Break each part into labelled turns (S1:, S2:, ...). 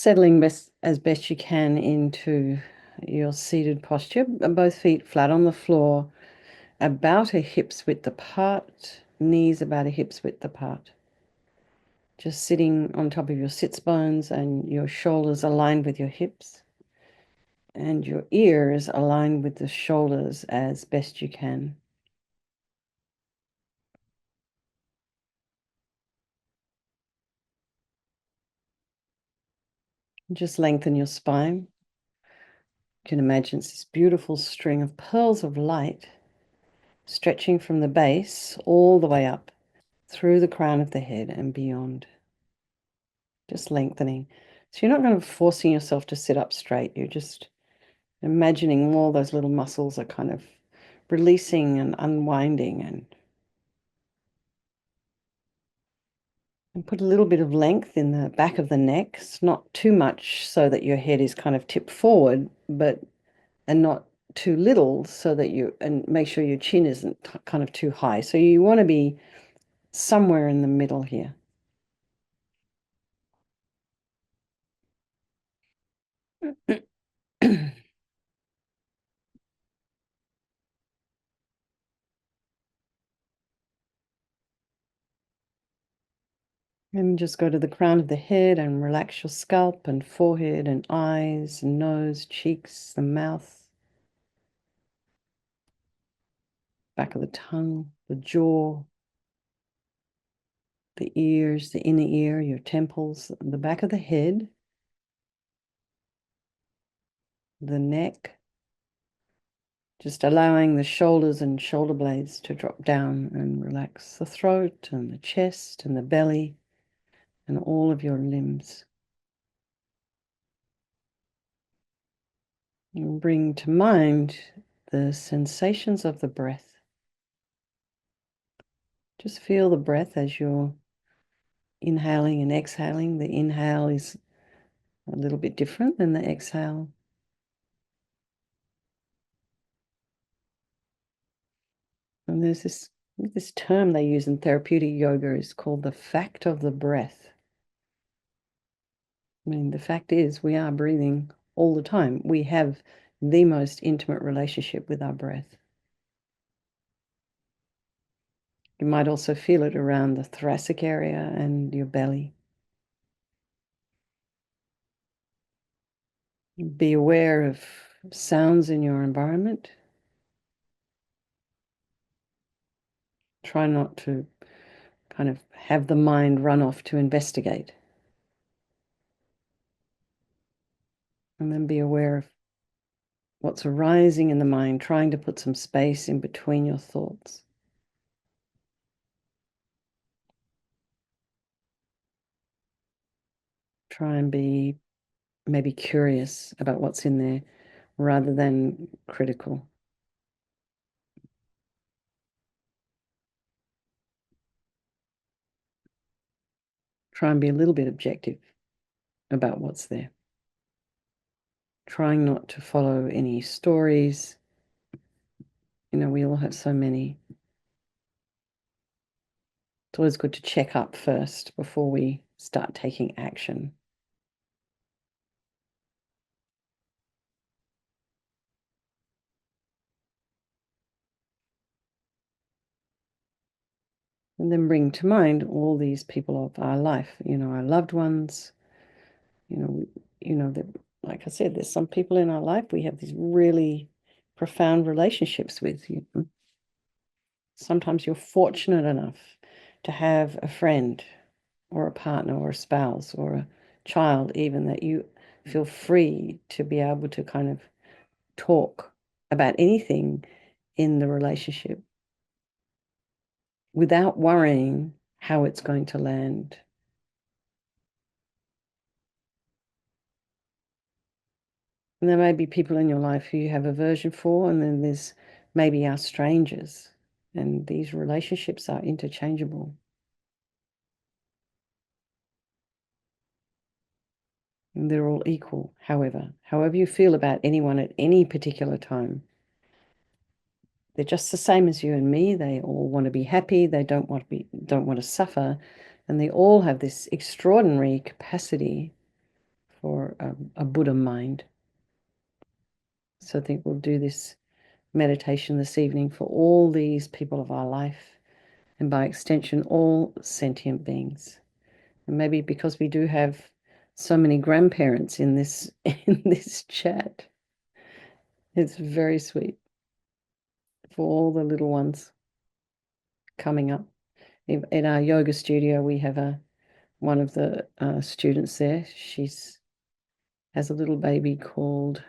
S1: settling as best you can into your seated posture, both feet flat on the floor, about a hip's width apart, knees about a hip's width apart. Just sitting on top of your sits bones and your shoulders aligned with your hips and your ears aligned with the shoulders as best you can. Just lengthen your spine. You can imagine it's this beautiful string of pearls of light stretching from the base all the way up through the crown of the head and beyond. Just lengthening. So you're not going to be forcing yourself to sit up straight. You're just imagining all those little muscles are kind of releasing and unwinding and put a little bit of length in the back of the neck. It's not too much so that your head is kind of tipped forward, and not too little so that and make sure your chin isn't kind of too high. So you want to be somewhere in the middle here. And just go to the crown of the head and relax your scalp and forehead and eyes, and nose, cheeks, the mouth, back of the tongue, the jaw, the ears, the inner ear, your temples, the back of the head, the neck, just allowing the shoulders and shoulder blades to drop down and relax the throat and the chest and the belly and all of your limbs. And bring to mind the sensations of the breath. Just feel the breath as you're inhaling and exhaling. The inhale is a little bit different than the exhale. And there's this term they use in therapeutic yoga is called the fact of the breath. I mean, the fact is we are breathing all the time. We have the most intimate relationship with our breath. You might also feel it around the thoracic area and your belly. Be aware of sounds in your environment. Try not to kind of have the mind run off to investigate. And then be aware of what's arising in the mind, trying to put some space in between your thoughts. Try and be maybe curious about what's in there rather than critical. Try and be a little bit objective about what's there. Trying not to follow any stories. We all have so many. It's always good to check up first before we start taking action. And then bring to mind all these people of our life, our loved ones, that, like I said, there's some people in our life we have these really profound relationships with. Sometimes you're fortunate enough to have a friend or a partner or a spouse or a child even that you feel free to be able to kind of talk about anything in the relationship without worrying how it's going to land. And there may be people in your life who you have aversion for, and then there's maybe our strangers, and these relationships are interchangeable. And they're all equal, however you feel about anyone at any particular time. They're just the same as you and me. They all want to be happy. They don't want to suffer. And they all have this extraordinary capacity for a Buddha mind. So I think we'll do this meditation this evening for all these people of our life, and by extension, all sentient beings. And maybe because we do have so many grandparents in this in this chat, it's very sweet for all the little ones coming up. In our yoga studio, we have one of the students there. She's has a little baby called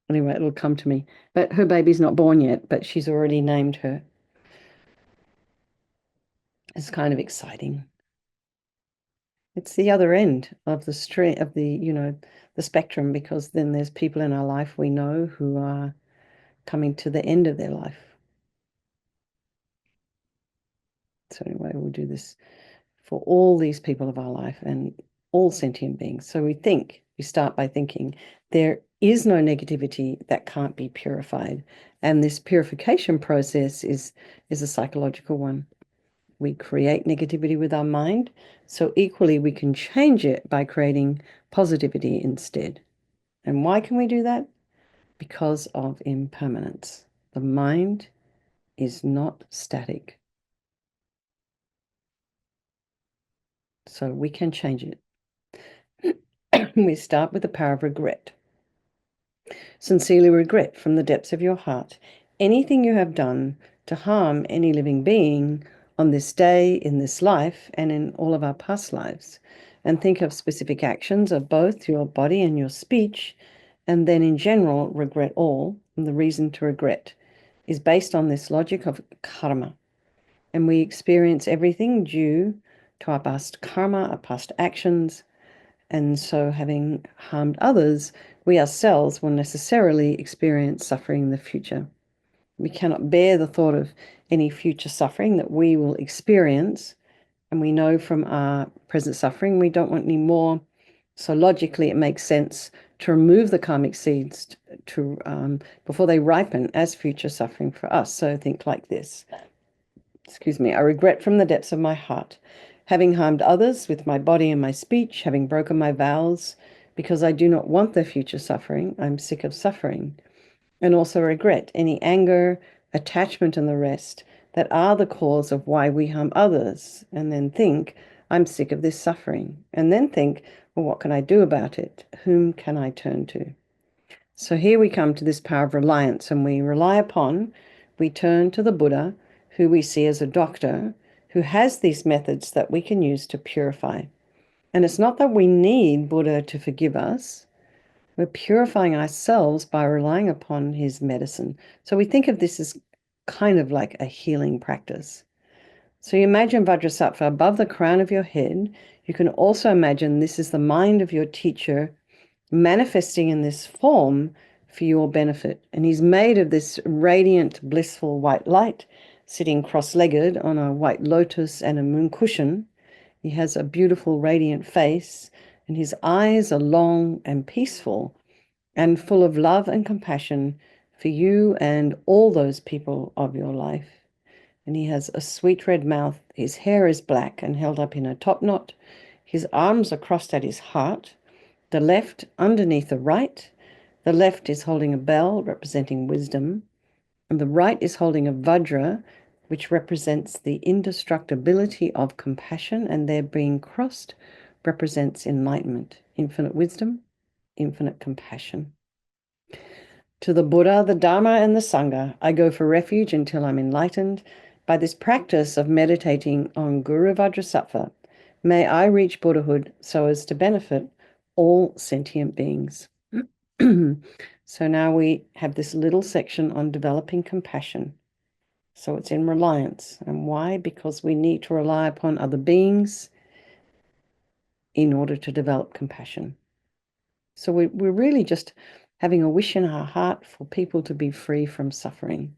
S1: anyway, it'll come to me. But her baby's not born yet, but she's already named her. It's kind of exciting. It's the other end of the street of the spectrum, because then there's people in our life we know who are coming to the end of their life. So anyway, we'll do this for all these people of our life and all sentient beings. So we start by thinking there is no negativity that can't be purified. And this purification process is a psychological one. We create negativity with our mind, so equally we can change it by creating positivity instead. And why can we do that? Because of impermanence. The mind is not static. So we can change it. We start with the power of regret. Sincerely regret from the depths of your heart anything you have done to harm any living being on this day, in this life, and in all of our past lives. And think of specific actions of both your body and your speech, and then in general, regret all. And the reason to regret is based on this logic of karma. And we experience everything due to our past karma, our past actions. And so, having harmed others, we ourselves will necessarily experience suffering in the future. We cannot bear the thought of any future suffering that we will experience. And we know from our present suffering, we don't want any more. So logically, it makes sense to remove the karmic seeds before they ripen as future suffering for us. So think like this. Excuse me. I regret from the depths of my heart having harmed others with my body and my speech, having broken my vows, because I do not want their future suffering. I'm sick of suffering. And also regret any anger, attachment, and the rest that are the cause of why we harm others. And then think, I'm sick of this suffering. And then think, well, what can I do about it? Whom can I turn to? So here we come to this power of reliance, and we turn to the Buddha, who we see as a doctor, who has these methods that we can use to purify. And it's not that we need Buddha to forgive us. We're purifying ourselves by relying upon his medicine. So we think of this as kind of like a healing practice. So you imagine Vajrasattva above the crown of your head. You can also imagine this is the mind of your teacher manifesting in this form for your benefit. And he's made of this radiant, blissful white light, sitting cross-legged on a white lotus and a moon cushion. He has a beautiful, radiant face, and his eyes are long and peaceful and full of love and compassion for you and all those people of your life. And he has a sweet red mouth. His hair is black and held up in a top knot. His arms are crossed at his heart, the left underneath the right. The left is holding a bell representing wisdom, and the right is holding a vajra, which represents the indestructibility of compassion, and their being crossed represents enlightenment, infinite wisdom, infinite compassion. To the Buddha, the Dharma, and the Sangha, I go for refuge until I'm enlightened. By this practice of meditating on Guru Vajrasattva, may I reach Buddhahood so as to benefit all sentient beings. So now we have this little section on developing compassion. So it's in reliance. And why? Because we need to rely upon other beings in order to develop compassion. So we're really just having a wish in our heart for people to be free from suffering.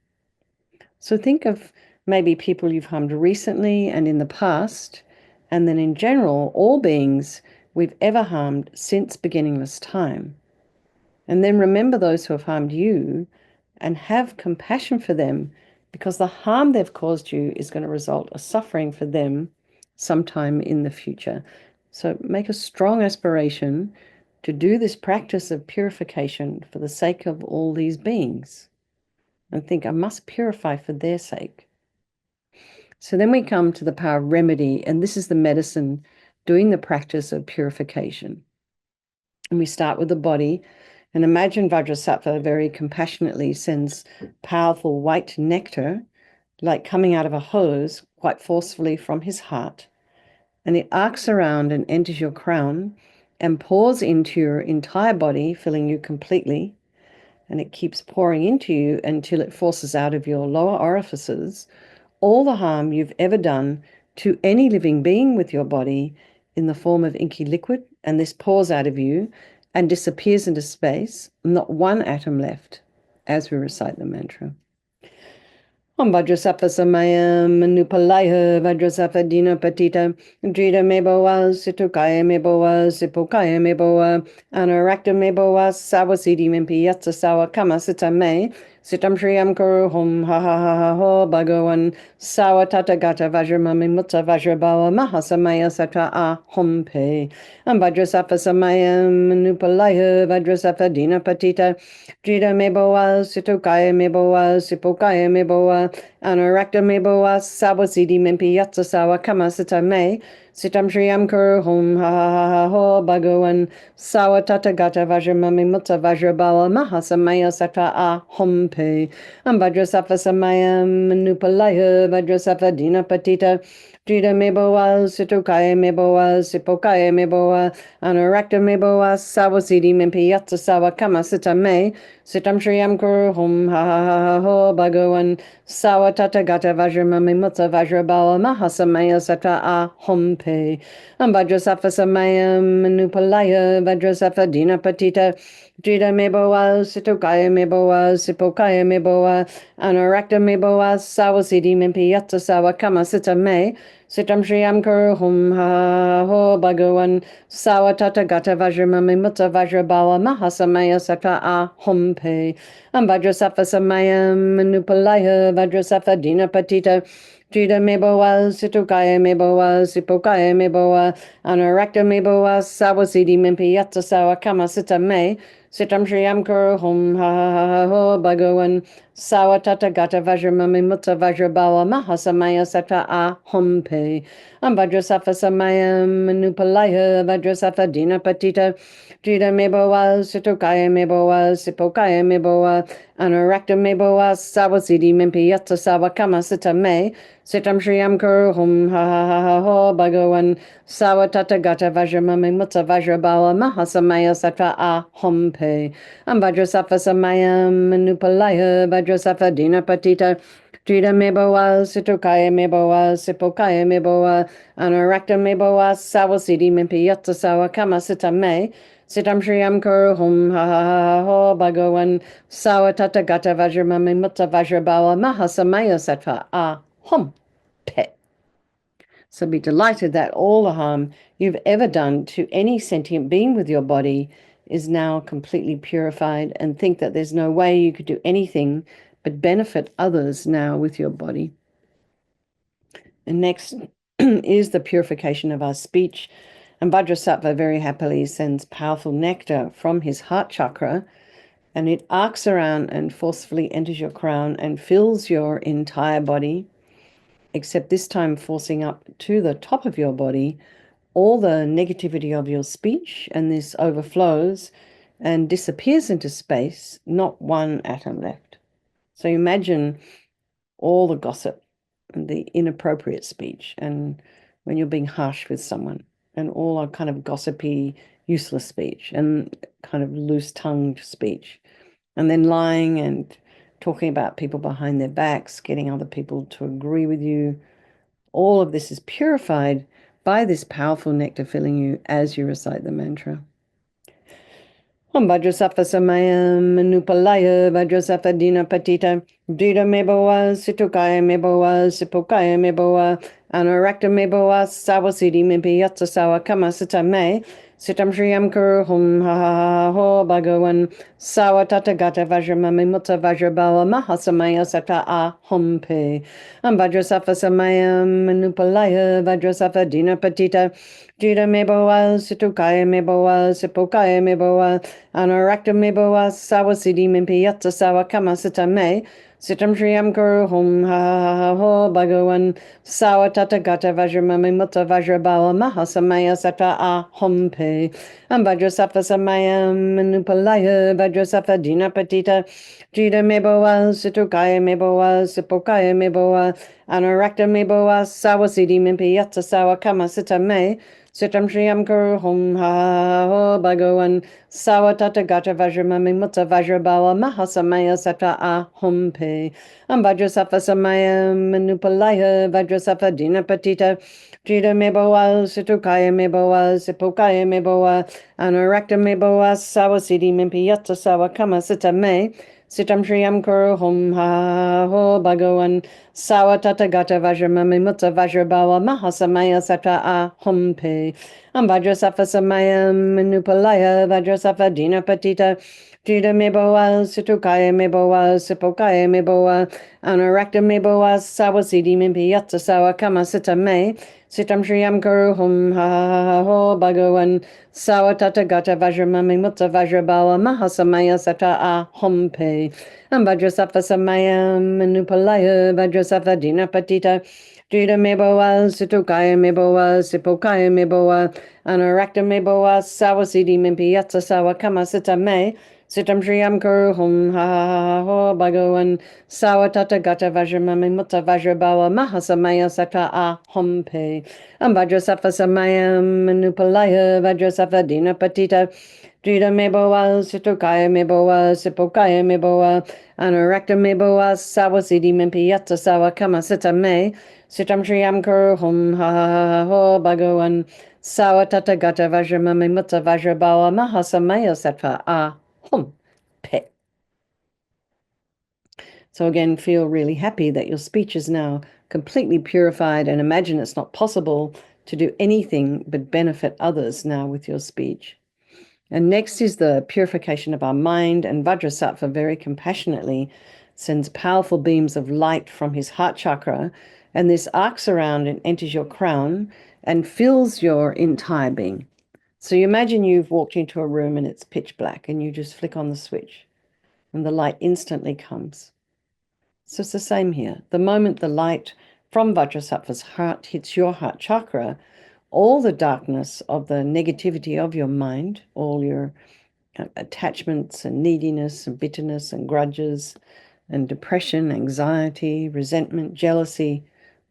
S1: So think of maybe people you've harmed recently and in the past, and then in general, all beings we've ever harmed since beginningless time. And then remember those who have harmed you and have compassion for them, because the harm they've caused you is going to result a suffering for them sometime in the future. So make a strong aspiration to do this practice of purification for the sake of all these beings. And think, I must purify for their sake. So then we come to the power of remedy, and this is the medicine doing the practice of purification. And we start with the body. And imagine Vajrasattva very compassionately sends powerful white nectar, like coming out of a hose, quite forcefully from his heart. And it arcs around and enters your crown and pours into your entire body, filling you completely. And it keeps pouring into you until it forces out of your lower orifices all the harm you've ever done to any living being with your body in the form of inky liquid. And this pours out of you and disappears into space, not one atom left, as we recite the mantra. Om Vajrasattva Samayam Manupalaya Vajrasattva Dina Patita Drita Meboa Situkaya Meboa Sipokaya Meboa Anarakta Meboa Sawasidi Mimpi Yatsa Sawa Kama Sita Me Sitam Shriyam Kuru Hum Ha Ha Ha Ha Ho Bhagavan Sawa Tata Gata Vajramami Mutta Vajrabawa Mahasamaya Satra A Hum Pe Om Vajrasattva Samayam Manupalaya Vajrasattva Dina Patita Drita Meboa Situkaya Meboa Sipokaya Meboa Anarakta Meboa Sawasidi Mimpi Yatsa Sawa Kama Sita Me Sitam Shriyam Kuru Hum Ha Ha Ha Ha Ho Bhagavan Sawa Tata Gata Vajramami Mutta Vajrabawa Mahasamaya Satra A Hum Pe Am Vajrasattva Samayam Manupalaya Vajrasattva Dina Patita Drita Meboa Situkaya Meboa Sipokaya Meboa Anarakta Meboa Sawasidi Mimpi Yatsa Sawa Kama Sita Me Sitam Shriyam Kuru Hum Ha Ha Ha Ha Ho Bhagavan Sawa Tata Gata Vajramami Mutta Vajrabawa Mahasamaya Satra A Hum Pe Am Vajrasattva Samayam Manupalaya Vajrasattva Dina Patita Drita Meboa Situkaya Meboa Sipokaya Meboa Anarakta Meboa Sawasidi Mimpi Yatsa Sawa Kama Sita Me Sitam Shriyam Kuru Hum Ha Ha Ho Bhagavan Sawa Tata Gata Vajramami Mutta Vajrabawa Mahasamaya Satra A Hum Pe Am Vajrasattva Samayam Manupalaya Vajrasattva Dina Patita Drita Meboa Situkaya Meboa Sipokaya Meboa Anarakta Meboa Sawasidi Mimpi Yatsa Sawa Kama Sita Me Sitam Shriyam Kuru Hum Ha Ha Ha Ho Bhagavan Sawa Tata Gata Vajramami Mutta Vajrabawa Mahasamaya Satra A Hum Pe Am Vajrasattva Samayam Manupalaya Vajrasattva Dina Patita Drita Meboa Situkaya Meboa Sipokaya Meboa Anarakta Meboa Sawasidi Mimpi Yatsa Sawa Kama Sita Me Sitam Shriyam Kuru Hum Ha Ha Ha Ha Ho Bhagavan Sawa Tata Gata Vajramami Mutta Vajrabawa Mahasamaya Satra A Hum Pe Am Vajrasattva Samayam Manupalaya Vajrasattva Dina Patita Drita Meboa Situkaya Meboa Sipokaya Meboa Anarakta Meboa Sawasidi Mimpi Yatsa Sawa Kama Sita Me Sitam Shriyam Kuru Hum Ha Ha Ha Ho Bhagavan Sawa Tata Gata Vajramami Mutta Vajrabawa Mahasamaya Satra A Hum Pe. So be delighted that all the harm you've ever done to any sentient being with your body is now completely purified, and think that there's no way you could do anything but benefit others now with your body. And next is the purification of our speech. And Vajrasattva very happily sends powerful nectar from his heart chakra, and it arcs around and forcefully enters your crown and fills your entire body, except this time forcing up to the top of your body all the negativity of your speech, and this overflows and disappears into space, not one atom left. So imagine all the gossip and the inappropriate speech, and when you're being harsh with someone, and all our kind of gossipy, useless speech, and kind of loose-tongued speech, and then lying and talking about people behind their backs, getting other people to agree with you. All of this is purified by this powerful nectar filling you as you recite the mantra. Om Vajrasattva Samayam Manupalaya Vajrasattva Dina Patita Drita Meboa Situkaya Meboa Sipokaya Meboa Anarakta Meboa Sawasidi Mimpi Yatsa Sawa Kama Sita Me Sitam Shriyam Kuru Hum Ha Ha Ha Ho Bhagavan Sawa Tata Gata Vajramami Mutta Vajrabala Mahasamaya Sata A Hum Pe Vajrasafa Samayam Manupalaya Vajrasafa Dina Patita Jida Meboa Situkaya Meboa Sipokaya Meboa Anarakta Meboa Sawa Siddhi Mimpi Yatsa Sawa Kama Sita Me Sitam Shriyam Kuru Hum Ha Ha Ha Ho Bhagavan Sawa Tata Gata Vajramami Mutta Vajrabala Mahasamaya Sata A Hum Pe Vajrasafa Samayam Manupalaya Vajrasafa Dina Patita Jida Meboa Situkaya Meboa Sipokaya Meboa Anarakta Meboa Sawa Siddhi Mimpi Yatsa Sawa Kama Sita Me Sitam Shriyam Kuru Hum Ha Ha Ho Bhagavan Sawa Tata Gata Vajramami Mutta Vajrabala Mahasamaya Sata A Hum Pe Vajrasafa Samaya Manupalaya Vajrasafa Dina Patita Jida Meboa Situkaya Meboa Sipokaya Meboa Anarakta Meboa Sawa Siddhi Mimpi Yatsa Sawa Kama Sita Me Sitam Shriyam Kuru Hum Ha Ho Bhagavan Sawa Tata Gata Vajramami Mutta Vajrabala Mahasamaya Sata A Hum Pe Vajrasafa Samaya Manupalaya Vajrasafa Dina Patita Jida Meboa Situkaya Meboa Sipokaya Meboa Anarakta Meboa Sawa Siddhi Mimpi Yatsa Sawa Kama Sita Me Sitam Shriyam Kuru Hum Ha Ho Bhagavan Sawa Tata Gata Vajramami Mutta Vajrabala Mahasamaya Sata A Hum Pe Vajrasafa Samaya Manupalaya Vajrasafa Dina Patita Jida Meboa Situkaya Meboa Sipokaya Meboa Anarakta Meboa Sawa Siddhi Mimpi Yatsa Sawa Kama Sita Me Sitam Shriyam Kuru Hum Ha Ho Bhagavan Sawa Tata Gata Vajramami Mutta Vajrabala Mahasamaya Sata A Hum Pe Vajrasafa Samaya Manupalaya Vajrasafa Dina Patita Jida Meboa Situkaya Meboa Sipokaya Meboa Anarakta Meboa Sawa Siddhi Mimpi Yatsa Sawa Kama Sita Me Sitam Shriyam Kuru Hum Ha Ho Bhagavan Sawa Tata Gata Vajramami Mutta Vajrabala Mahasamaya Sata A Hum Pe. So again, feel really happy that your speech is now completely purified and imagine it's not possible to do anything but benefit others now with your speech. And next is the purification of our mind, and Vajrasattva very compassionately sends powerful beams of light from his heart chakra, and this arcs around and enters your crown and fills your entire being. So you imagine you've walked into a room and it's pitch black, and you just flick on the switch, and the light instantly comes. So it's the same here. The moment the light from Vajrasattva's heart hits your heart chakra, all the darkness of the negativity of your mind, all your attachments and neediness and bitterness and grudges and depression, anxiety, resentment, jealousy,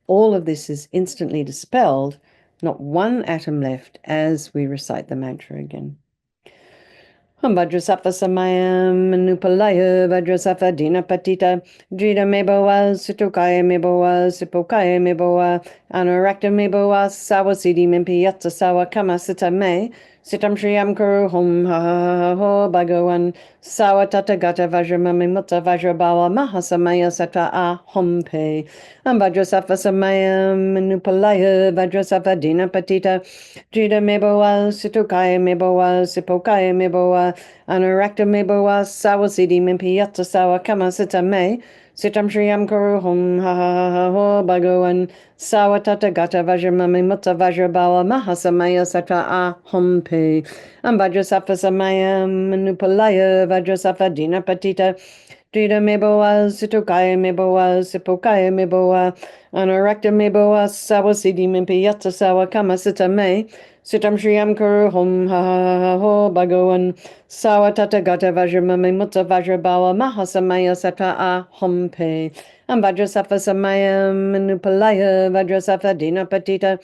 S1: all of this is instantly dispelled, not one atom left as we recite the mantra again. Vajrasattva Samayam Manupalaya Vajrasattva Dina Patita Jida Meboa Situkaya Meboa Sipokaya Meboa Anarakta Meboa Sawa Siddhi Mimpi Yatsa Sawa Kama Sita Me Sitam Shriyam Kuru Hum Ha Ho Bhagavan Sawa Tata Gata Vajramami Mutta Vajrabala Mahasamaya Sata A Hum Pe Vajrasattva Samayam Manupalaya Vajrasattva Dina Patita Jida Meboa Situkaya Meboa Sipokaya Meboa Anarakta Meboa Sawa Siddhi Mimpi Yatsa Sawa Kama Sita Me Sitam Shriyam Kuru Hum Ha Ho Bhagavan Sawa Tata Gata Vajramami Mutta Vajrabala Mahasamaya Sata A Hum Pe Vajrasattva Samaya Manupalaya Vajrasattva Dina Patita Jida Meboa Situkaya Meboa Sipokaya Meboa Anarakta Meboa Sawa Siddhi Mimpi Yatsa Sawa Kama Sita Me Sitam Shriyam Kuru Hum Ha Ho Bhagavan Sawa Tata Gata Vajramami Mutta Vajrabala Mahasamaya Sata A Hum Pe Vajrasattva Samaya Manupalaya Vajrasattva Dina Patita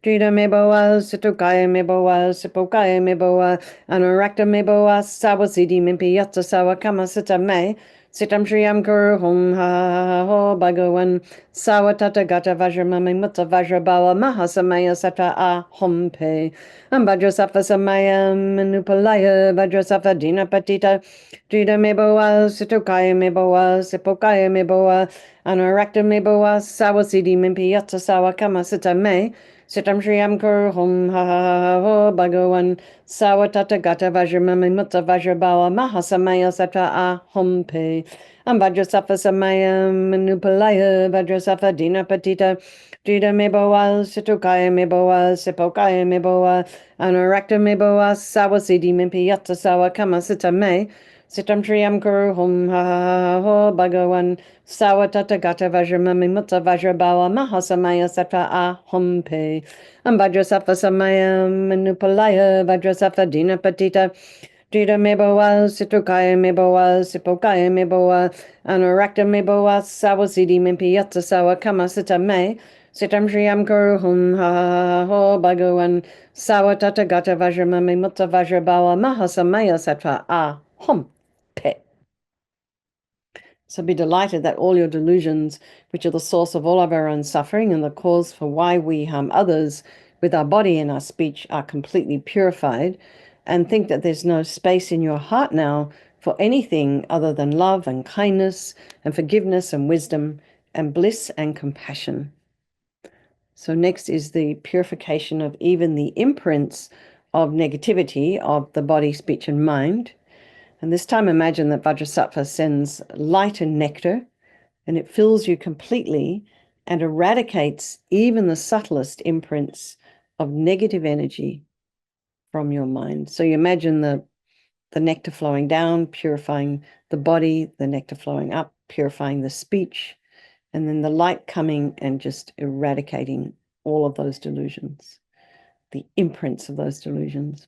S1: Jida Meboa Situkaya Meboa Sipokaya Meboa Anarakta Meboa Sawa Siddhi Mimpi Yatsa Sawa Kama Sita Me Sitam Shriyam Kuru Hum Ha Ho Bhagavan Sawa Tata Gata Vajramami Mutta Vajrabala Mahasamaya Sata A Hum Pe Vajrasattva Samaya Manupalaya Vajrasattva Dina Patita Jida Meboa Situkaya Meboa Sipokaya Meboa Anarakta Meboa Sawa Siddhi Mimpi Yatsa Sawa Kama Sita Me Sitam Shriyam Kuru Hum Ha Ha Ha Ho Bhagawan Sawatata Gata Vajramami Mutta Vajrabawa Mahasamaya Satra Ah Hum Pe Vajrasafa Samaya Manupalaya Vajrasafa Dina Patita Jida Meboa Situkaya Meboa Sipokaya Meboa Anurakta Meboa Sawasidi Mimpi Yata Sawa Kama Sita Me Sitam Shriyam Kuru Hum Ha Ha Ha Ho Bhagawan Sawatata Gata Vajramami Mutta Vajrabawa Mahasamaya Satra Ah Hum Pe Vajrasafa Samaya Manupalaya Vajrasafa Dina Patita Jida Meboa Situkaya Meboa Sipokaya Meboa Anurakta Meboa Sawasidi Mimpi Yata Sawa Kama Sita Me Sitam Shriyam Kuru Hum Ha Ha Ha Ho Bhagawan Sawatata Gata Vajramami Mutta Vajrabawa Mahasamaya Satra Ah Hum Pe. So be delighted that all your delusions, which are the source of all of our own suffering and the cause for why we harm others with our body and our speech, are completely purified, and think that there's no space in your heart now for anything other than love and kindness and forgiveness and wisdom and bliss and compassion. So next is the purification of even the imprints of negativity of the body, speech, and mind. And this time imagine that Vajrasattva sends light and nectar, and it fills you completely and eradicates even the subtlest imprints of negative energy from your mind. So you imagine the nectar flowing down, purifying the body, the nectar flowing up, purifying the speech, and then the light coming and just eradicating all of those delusions, the imprints of those delusions.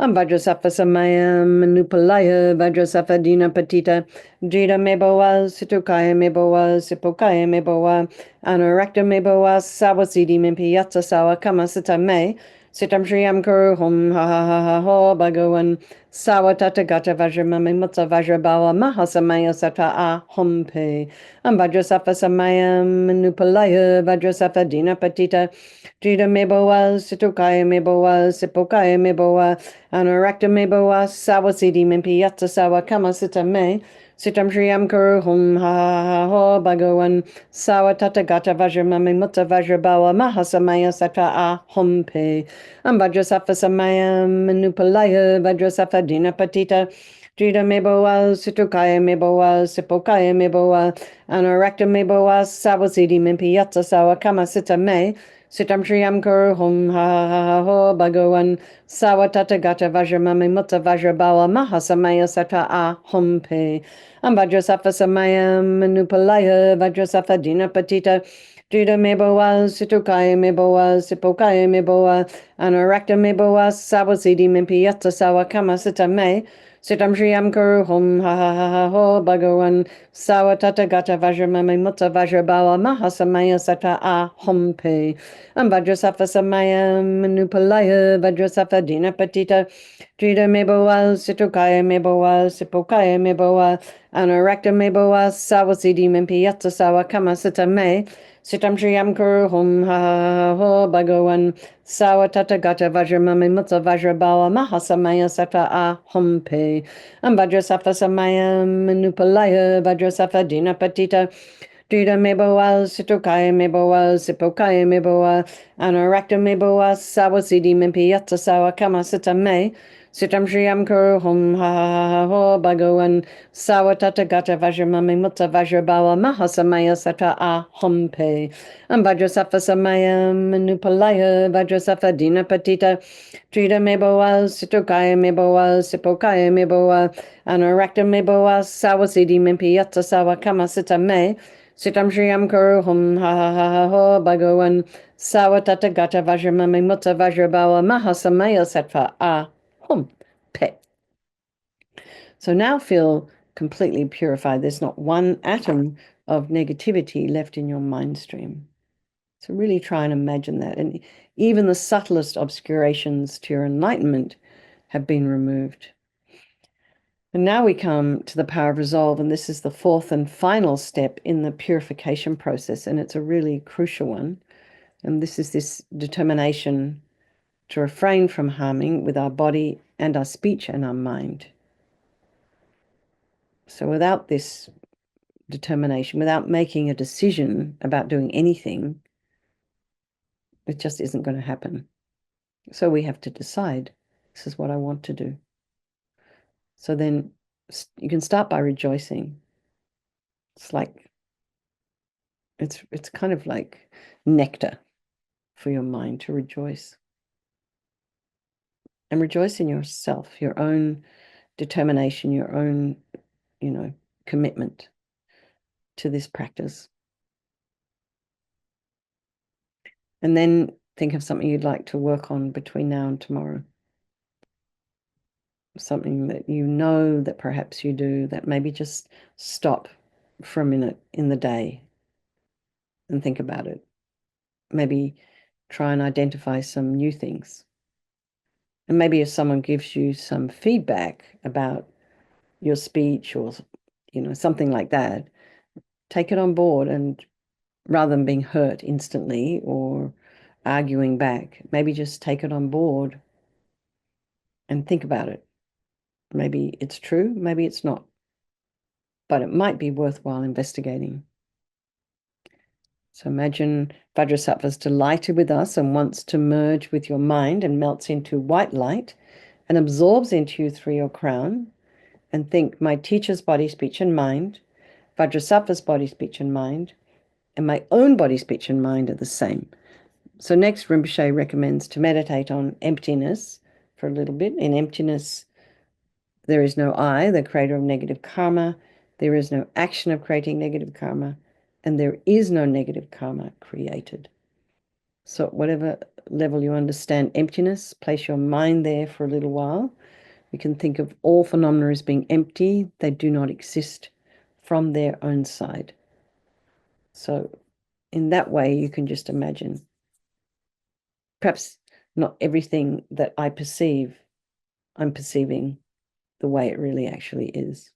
S1: Vajrasattva Samaya Manupalaya Vajrasattva Dina Patita Jida Meboa Situkaya Meboa Sipokaya Meboa Anurakta Meboa Sawasidi Mimpi Yatsa Sawa Kama Sita Me Sitam Shriyam Kuru Hum Ha Ha Ha Ha Ho Bhagawan Sawa Tata Gata Vajramami Mutta Vajrabawa Mahasamaya Sata Ah Hum Pe Vajrasattva Samaya Manupalaya Vajrasattva Dina Patita Jida Meboa Situkaya Meboa Sipokaya Meboa Anurakta Meboa Sawasidi Mimpi Yatsa Sawa Kama Sita Me Sitam Shriyam Kuru Hum Ha Ha Ha Ho Bhagawan Sawa Tata Gata Vajramami Mutta Vajrabawa Mahasamaya Satra Ah Hum Pe Vajrasattva Samaya Manupalaya Vajrasattva Dina Patita Jida Meboa Situkaya Meboa Sipokaya Meboa Anurakta Meboa Sawasidi Mimpi Yatsa Sawa Kama Sita Me Sitam Shriyam Kuru Hum Ha Ha Ha Ho Bhagawan Sawa Tata Gata Vajramami Mutta Vajrabawa Mahasamaya Satra Ah Hum Pe Vajrasattva Samaya Manupalaya Vajrasattva Dina Patita Jida Meboa Situkaya Meboa Sipokaya Meboa Anurakta Meboa Sawasidi Mimpi Yatsa Sawa Kama Sita Me Sitam Shriyam Kuru Hum Ha Ha Ha Ha Ho Bhagawan Sawa Tata Gata Vajramami Mutta Vajrabawa Mahasamaya Satra Ah Hum Pe Vajrasattva Samaya Manupalaya Vajrasattva Dina Patita Jida Meboa Situkaya Meboa Sipokaya Meboa Anurakta Meboa Sawasidi Mimpi Yatsa Sawa Kama Sita Me Sitam Shriyam Kuru Hum Ha Ha Ha Ho Bhagawan Sawa Tata Gata Vajramami Mutta Vajrabawa Mahasamaya Satra Ah Hum Pe Vajrasattva Samaya Manupalaya Vajrasattva Dina Patita Jida Meboa Situkaya Meboa Sipokaya Meboa Anurakta Meboa Sawasidi Mimpi Yatsa Sawa Kama Sita Me Sitam Shriyam Kuru Hum Ha Ha Ha Ho Bhagawan Sawa Tata Gata Vajramami Mutta Vajrabawa Mahasamaya Satra Ah Hum Pe Vajrasattva Samaya Manupalaya Vajrasattva Dina Patita Jida Meboa Situkaya Meboa Sipokaya Meboa Anurakta Meboa Sawasidi Mimpi Yatsa Sawa Kama Sita Me Sitam Shriyam Kuru Hum Ha Ha Ha Ha Ho Bhagawan Sawa Tata Gata Vajramami Mutta Vajrabawa Mahasamaya Satra Ah Hum Pe. So now feel completely purified. There's not one atom of negativity left in your mind stream. So really try and imagine that. And even the subtlest obscurations to your enlightenment have been removed. And now we come to the power of resolve, and this is the fourth and final step in the purification process, and it's a really crucial one. And this is this determination to refrain from harming with our body and our speech and our mind. So without this determination, without making a decision about doing anything, It just isn't going to happen. So we have to decide, this is what I want to do. So then you can start by rejoicing. It's like, it's kind of like nectar for your mind to rejoice. And rejoice in yourself, your own determination, your own, commitment to this practice. And then think of something you'd like to work on between now and tomorrow. Something that you know that perhaps you do, that maybe just stop for a minute in the day and think about it. Maybe try and identify some new things. And maybe if someone gives you some feedback about your speech or, something like that, take it on board, and rather than being hurt instantly or arguing back, maybe just take it on board and think about it. Maybe it's true, maybe it's not, but it might be worthwhile investigating. So imagine Vajrasattva's delighted with us and wants to merge with your mind and melts into white light and absorbs into you through your crown. And think, my teacher's body, speech, and mind, Vajrasattva's body, speech, and mind, and my own body, speech, and mind are the same. So next, Rinpoche recommends to meditate on emptiness for a little bit. In emptiness, there is no I, the creator of negative karma. There is no action of creating negative karma. And there is no negative karma created. So whatever level you understand emptiness, place your mind there for a little while. You can think of all phenomena as being empty. They do not exist from their own side. So in that way, you can just imagine. Perhaps not everything that I perceive, I'm perceiving the way it really actually is.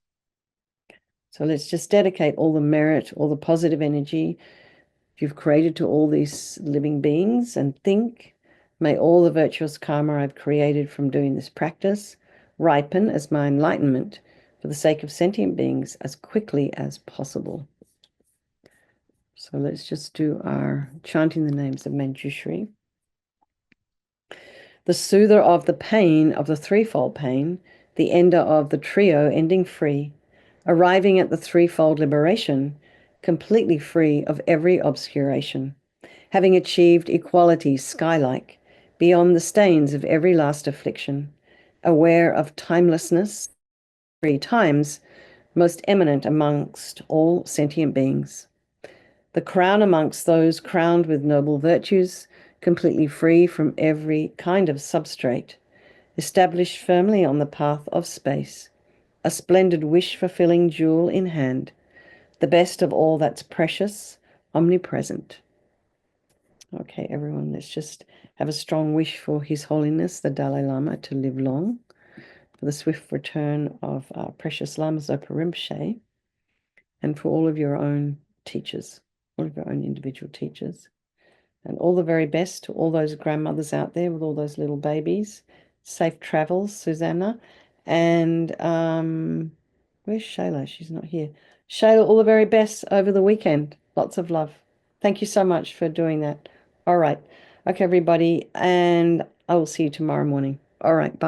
S1: So let's just dedicate all the merit, all the positive energy you've created to all these living beings, and think, may all the virtuous karma I've created from doing this practice ripen as my enlightenment for the sake of sentient beings as quickly as possible. So let's just do our chanting the names of Manjushri. The soother of the pain, of the threefold pain, the ender of the trio ending free, arriving at the threefold liberation, completely free of every obscuration, having achieved equality sky-like, beyond the stains of every last affliction, aware of timelessness, 3 times, most eminent amongst all sentient beings. The crown amongst those crowned with noble virtues, completely free from every kind of substrate, established firmly on the path of space, a splendid wish-fulfilling jewel in hand, the best of all that's precious, omnipresent. Okay, everyone, let's just have a strong wish for His Holiness, the Dalai Lama, to live long, for the swift return of our precious Lama Zopa Rinpoche, and for all of your own teachers, all of your own individual teachers. And all the very best to all those grandmothers out there with all those little babies. Safe travels, Susanna. And where's Shayla? She's not here. Shayla, all the very best over the weekend. Lots of love. Thank you so much for doing that. All right. Okay, everybody. And I will see you tomorrow morning. All right. Bye.